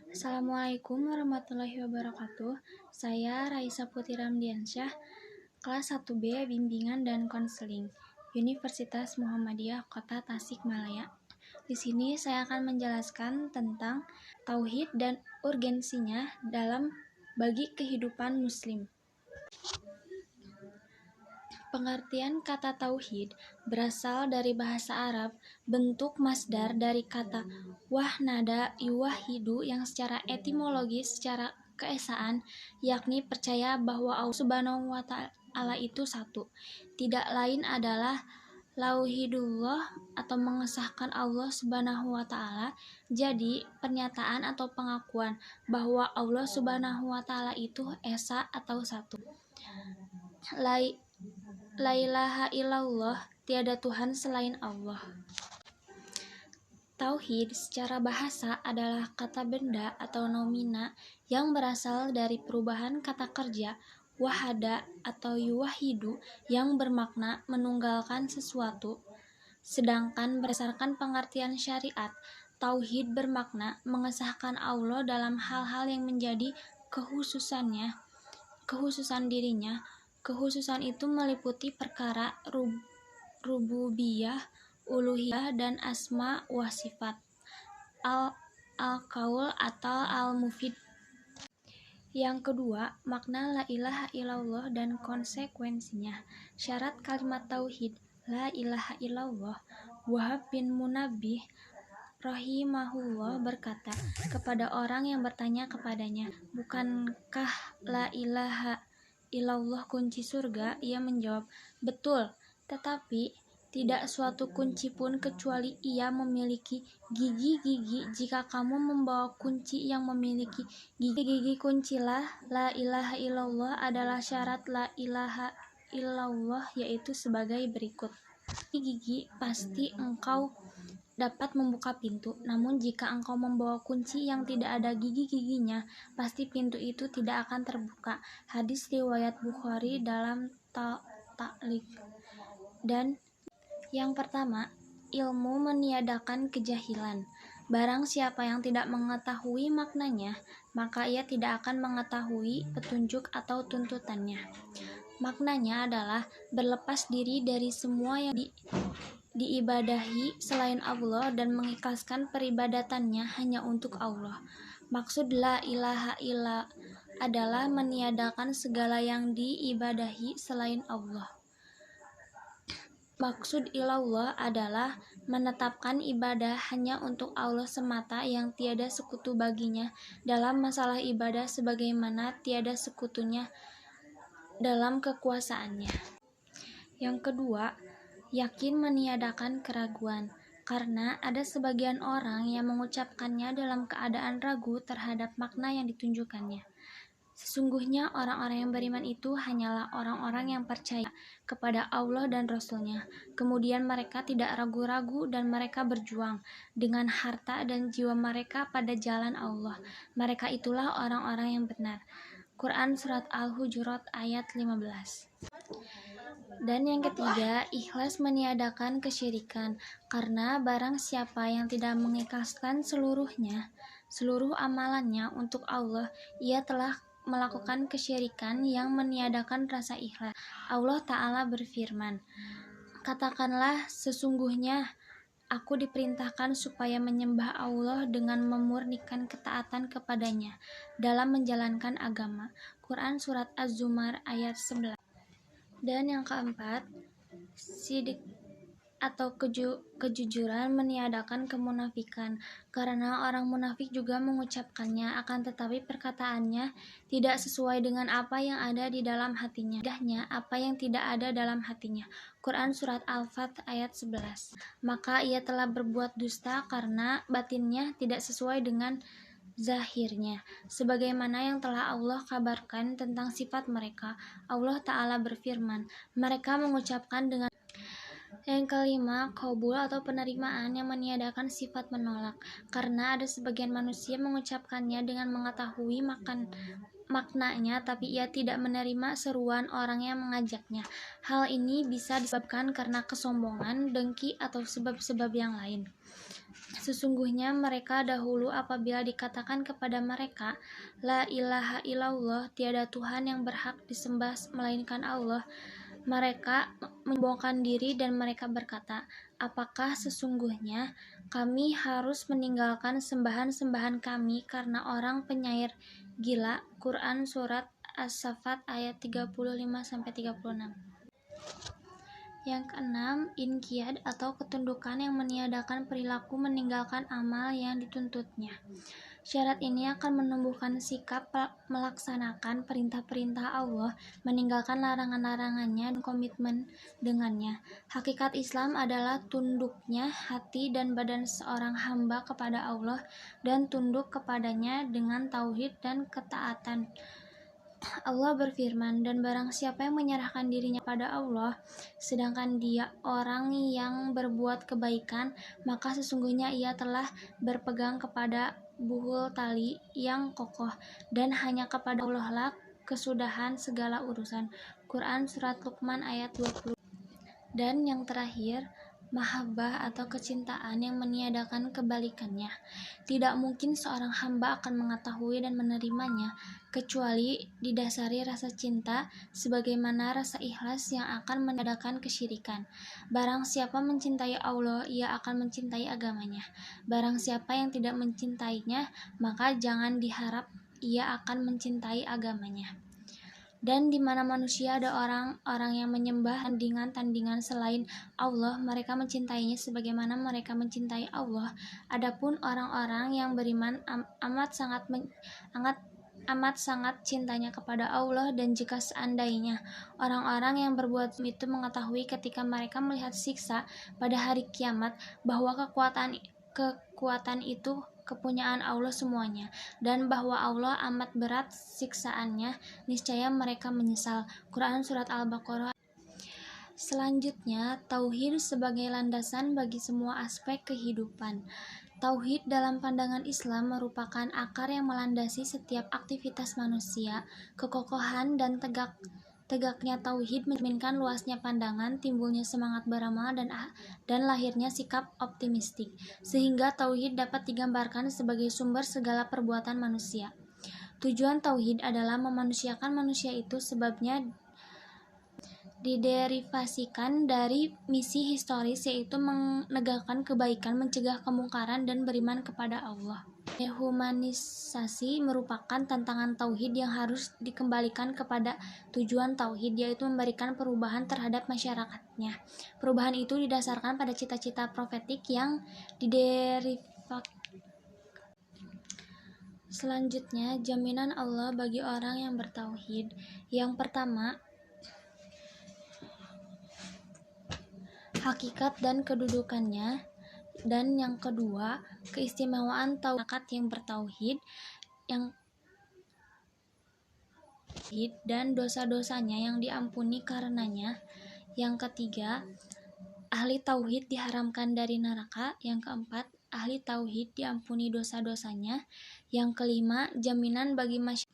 Assalamualaikum warahmatullahi wabarakatuh. Saya Raisa Putri Ramdiansyah, kelas 1B Bimbingan dan Konseling, Universitas Muhammadiyah Kota Tasikmalaya. Di sini saya akan menjelaskan tentang tauhid dan urgensinya dalam bagi kehidupan muslim. Pengertian kata tauhid berasal dari bahasa Arab, bentuk masdar dari kata wahnada yuwahidu yang secara etimologis secara keesaan yakni percaya bahwa Allah Subhanahu wa taala itu satu. Tidak lain adalah lauhidullah atau mengesahkan Allah Subhanahu wa taala. Jadi, pernyataan atau pengakuan bahwa Allah Subhanahu wa taala itu esa atau satu. La ilaha illallah, tiada Tuhan selain Allah. Tauhid secara bahasa adalah kata benda atau nomina yang berasal dari perubahan kata kerja wahada atau yuwahidu yang bermakna menunggalkan sesuatu. Sedangkan berdasarkan pengertian syariat, tauhid bermakna mengesahkan Allah dalam hal-hal yang menjadi khususan dirinya. Khususan itu meliputi perkara rububiyah, uluhiyah, dan asma wa sifat. Al-qaul atau al-mufid. Yang kedua, makna la ilaha illallah dan konsekuensinya. Syarat kalimat tauhid la ilaha illallah. Wahab bin Munabbih rahimahullah berkata kepada orang yang bertanya kepadanya, "Bukankah la ilaha illallah kunci surga?" Ia menjawab, "Betul, tetapi tidak suatu kunci pun kecuali ia memiliki gigi-gigi. Jika kamu membawa kunci yang memiliki gigi-gigi kuncilah la ilaha illallah adalah syarat la ilaha illallah, yaitu sebagai berikut. Gigi pasti engkau dapat membuka pintu, namun jika engkau membawa kunci yang tidak ada gigi-giginya, pasti pintu itu tidak akan terbuka." Hadis riwayat Bukhari dalam Ta'liq. Dan yang pertama, ilmu meniadakan kejahilan. Barang siapa yang tidak mengetahui maknanya, maka ia tidak akan mengetahui petunjuk atau tuntutannya. Maknanya adalah berlepas diri dari semua yang diibadahi selain Allah dan mengikhlaskan peribadatannya hanya untuk Allah. Maksud la ilaha illa adalah meniadakan segala yang diibadahi selain Allah. Maksud ilallah adalah menetapkan ibadah hanya untuk Allah semata yang tiada sekutu baginya dalam masalah ibadah sebagaimana tiada sekutunya dalam kekuasaannya. Yang kedua, yakin meniadakan keraguan, karena ada sebagian orang yang mengucapkannya dalam keadaan ragu terhadap makna yang ditunjukkannya. Sesungguhnya orang-orang yang beriman itu hanyalah orang-orang yang percaya kepada Allah dan Rasul-Nya. Kemudian mereka tidak ragu-ragu dan mereka berjuang dengan harta dan jiwa mereka pada jalan Allah. Mereka itulah orang-orang yang benar. Quran Surat Al-Hujurat ayat 15. Dan yang ketiga, ikhlas meniadakan kesyirikan, karena barang siapa yang tidak mengikhlaskan seluruh amalannya untuk Allah, ia telah melakukan kesyirikan yang meniadakan rasa ikhlas. Allah Ta'ala berfirman, "Katakanlah, sesungguhnya aku diperintahkan supaya menyembah Allah dengan memurnikan ketaatan kepadanya dalam menjalankan agama." Quran Surat Az-Zumar ayat 11. Dan yang keempat, sidik atau kejujuran meniadakan kemunafikan, karena orang munafik juga mengucapkannya, akan tetapi perkataannya tidak sesuai dengan apa yang ada di dalam hatinya, apa yang tidak ada dalam hatinya. Quran Surat Al-Fat ayat 11. Maka ia telah berbuat dusta karena batinnya tidak sesuai dengan zahirnya, sebagaimana yang telah Allah kabarkan tentang sifat mereka. Allah Ta'ala berfirman, mereka mengucapkan dengan. Yang kelima, qabul atau penerimaan yang meniadakan sifat menolak, karena ada sebagian manusia mengucapkannya dengan mengetahui maknanya, tapi ia tidak menerima seruan orang yang mengajaknya. Hal ini bisa disebabkan karena kesombongan, dengki, atau sebab-sebab yang lain. Sesungguhnya mereka dahulu apabila dikatakan kepada mereka, La ilaha illallah, tiada Tuhan yang berhak disembah melainkan Allah, mereka menyombongkan diri dan mereka berkata, apakah sesungguhnya kami harus meninggalkan sembahan-sembahan kami karena orang penyair gila? Quran Surat As-Saffat ayat 35-36. Yang keenam, inqiyad atau ketundukan yang meniadakan perilaku meninggalkan amal yang dituntutnya. Syarat ini akan menumbuhkan sikap melaksanakan perintah-perintah Allah, meninggalkan larangan-larangannya, dan komitmen dengannya. Hakikat Islam adalah tunduknya hati dan badan seorang hamba kepada Allah dan tunduk kepadanya dengan tauhid dan ketaatan. Allah berfirman, dan barang siapa yang menyerahkan dirinya pada Allah, sedangkan dia orang yang berbuat kebaikan, maka sesungguhnya ia telah berpegang kepada buhul tali yang kokoh, dan hanya kepada Allah lah kesudahan segala urusan. Quran Surat Luqman ayat 20. Dan yang terakhir, mahabbah atau kecintaan yang meniadakan kebalikannya. Tidak mungkin seorang hamba akan mengetahui dan menerimanya kecuali didasari rasa cinta sebagaimana rasa ikhlas yang akan meniadakan kesyirikan. Barang siapa mencintai Allah, ia akan mencintai agamanya. Barang siapa yang tidak mencintainya, maka jangan diharap ia akan mencintai agamanya. Dan di mana manusia ada orang-orang yang menyembah tandingan-tandingan selain Allah, mereka mencintainya sebagaimana mereka mencintai Allah. Adapun orang-orang yang beriman amat sangat cintanya kepada Allah, dan jika seandainya orang-orang yang berbuat itu mengetahui ketika mereka melihat siksa pada hari kiamat bahwa kekuatan itu kepunyaan Allah semuanya, dan bahwa Allah amat berat siksaannya, niscaya mereka menyesal. Quran Surat Al-Baqarah. Selanjutnya, tauhid sebagai landasan bagi semua aspek kehidupan. Tauhid dalam pandangan Islam merupakan akar yang melandasi setiap aktivitas manusia. Kekokohan dan tegaknya tauhid mencerminkan luasnya pandangan, timbulnya semangat beramal, dan lahirnya sikap optimistik, sehingga tauhid dapat digambarkan sebagai sumber segala perbuatan manusia. Tujuan tauhid adalah memanusiakan manusia, itu sebabnya diderivasikan dari misi historis, yaitu menegakkan kebaikan, mencegah kemungkaran, dan beriman kepada Allah. Dehumanisasi merupakan tantangan tauhid yang harus dikembalikan kepada tujuan tauhid, yaitu memberikan perubahan terhadap masyarakatnya. Perubahan itu didasarkan pada cita-cita profetik yang diderivasikan. Selanjutnya, jaminan Allah bagi orang yang bertauhid. Yang pertama, hakikat dan kedudukannya, dan yang kedua, keistimewaan tauhid yang bertauhid, dan dosa-dosanya yang diampuni karenanya. Yang ketiga, ahli tauhid diharamkan dari neraka. Yang keempat, ahli tauhid diampuni dosa-dosanya. Yang kelima, jaminan bagi masyarakat.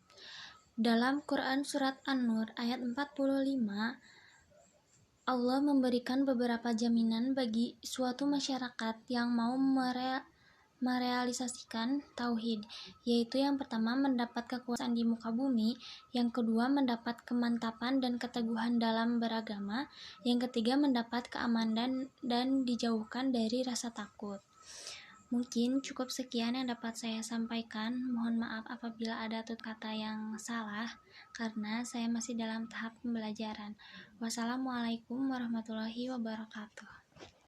Dalam Quran Surat An-Nur ayat 45, Allah memberikan beberapa jaminan bagi suatu masyarakat yang mau merealisasikan tauhid, yaitu yang pertama mendapat kekuasaan di muka bumi, yang kedua mendapat kemantapan dan keteguhan dalam beragama, yang ketiga mendapat keamanan dan dijauhkan dari rasa takut. Mungkin cukup sekian yang dapat saya sampaikan. Mohon maaf apabila ada kata yang salah, karena saya masih dalam tahap pembelajaran. Wassalamualaikum warahmatullahi wabarakatuh.